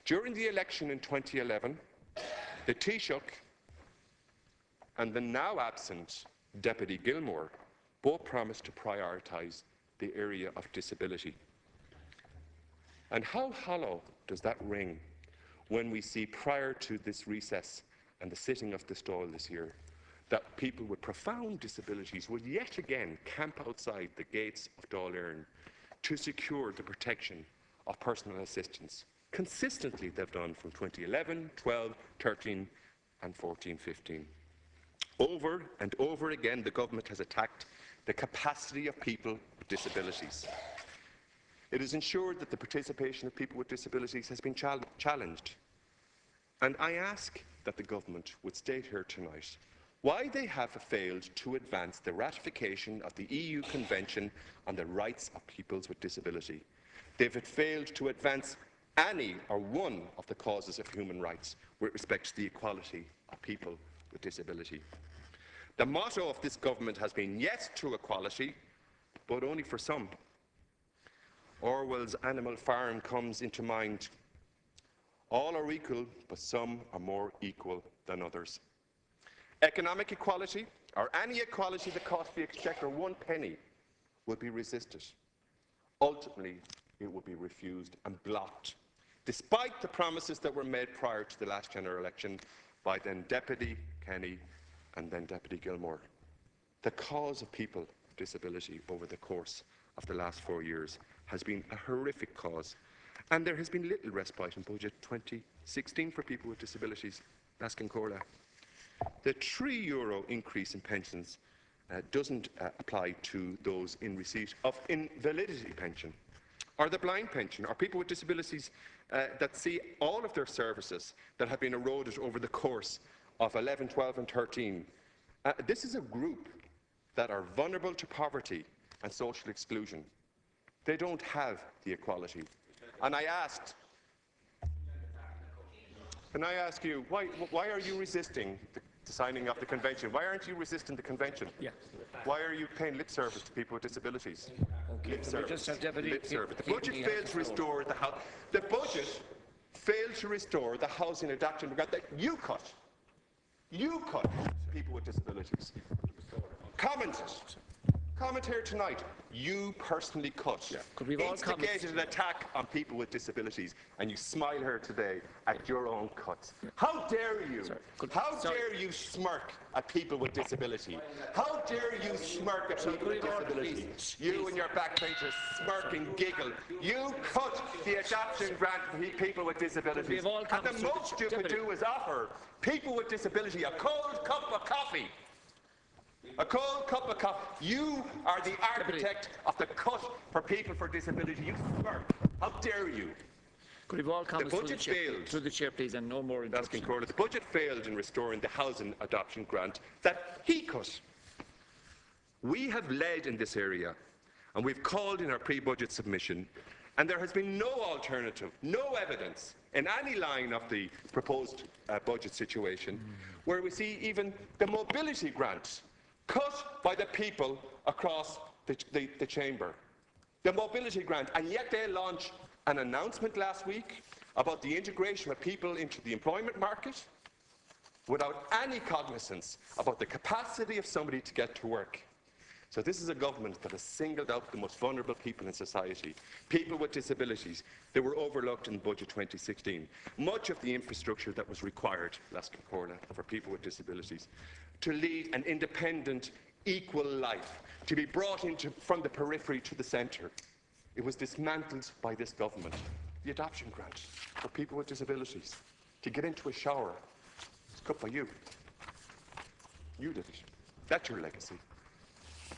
During the election in 2011, the Taoiseach and the now absent Deputy Gilmore both promised to prioritise the area of disability. And how hollow does that ring when we see, prior to this recess and the sitting of the Dáil this year, that people with profound disabilities would yet again camp outside the gates of Dáil Éireann to secure the protection of personal assistance. Consistently they've done from 2011, 12, 13 and 14, 15. Over and over again the government has attacked the capacity of people with disabilities. It has ensured that the participation of people with disabilities has been challenged. And I ask that the government would state here tonight why they have failed to advance the ratification of the EU Convention on the Rights of Peoples with Disability. They've failed to advance any or one of the causes of human rights with respect to the equality of people with disability. The motto of this government has been yes to equality, but only for some. Orwell's Animal Farm comes into mind. All are equal, but some are more equal than others. Economic equality, or any equality that costs the Exchequer 1 penny, will be resisted. Ultimately, it will be refused and blocked, despite the promises that were made prior to the last general election by then Deputy Kenny and then Deputy Gilmore. The cause of people with disability over the course of the last 4 years has been a horrific cause, and there has been little respite in budget 2016 for people with disabilities. Laskin Corla. The €3 increase in pensions doesn't apply to those in receipt of invalidity pension, or the blind pension, or people with disabilities that see all of their services that have been eroded over the course of 11, 12 and 13. This is a group that are vulnerable to poverty and social exclusion. They don't have the equality. And I asked, can I ask you, why are you resisting the signing of the convention? Why aren't you resisting the convention? Yeah. Why are you paying lip service to people with disabilities? Okay. Lip service. Lip service. The budget failed to restore the house. The budget failed to restore the housing adaptation grant that you cut. You cut to people with disabilities. Comment here tonight. You personally cut. Yeah. Instigated an attack on people with disabilities, and you smile here today at your own cuts. Yeah. How dare you? Dare you smirk at people with disability? How dare you smirk at people with disability? You and your backbenchers smirk and giggle. You cut the adoption grant for people with disabilities. And the most you could do is offer people with disability a cold cup of coffee. A cold cup of coffee. You are the architect of the cut for people for disability. You smirk. How dare you? Could we have all comments the budget failed. Through the chair, please, and no more interruptions. The budget failed in restoring the housing adoption grant that he cut. We have led in this area, and we've called in our pre-budget submission, and there has been no alternative, no evidence in any line of the proposed budget situation where we see even the mobility grant cut by the people across the chamber. The mobility grant, and yet they launched an announcement last week about the integration of people into the employment market without any cognizance about the capacity of somebody to get to work. So this is a government that has singled out the most vulnerable people in society, people with disabilities. They were overlooked in Budget 2016. Much of the infrastructure that was required, Laskin Corla, for people with disabilities, to lead an independent, equal life, to be brought into from the periphery to the centre. It was dismantled by this government. The adoption grant for people with disabilities, to get into a shower, it's cut by you. You did it. That's your legacy.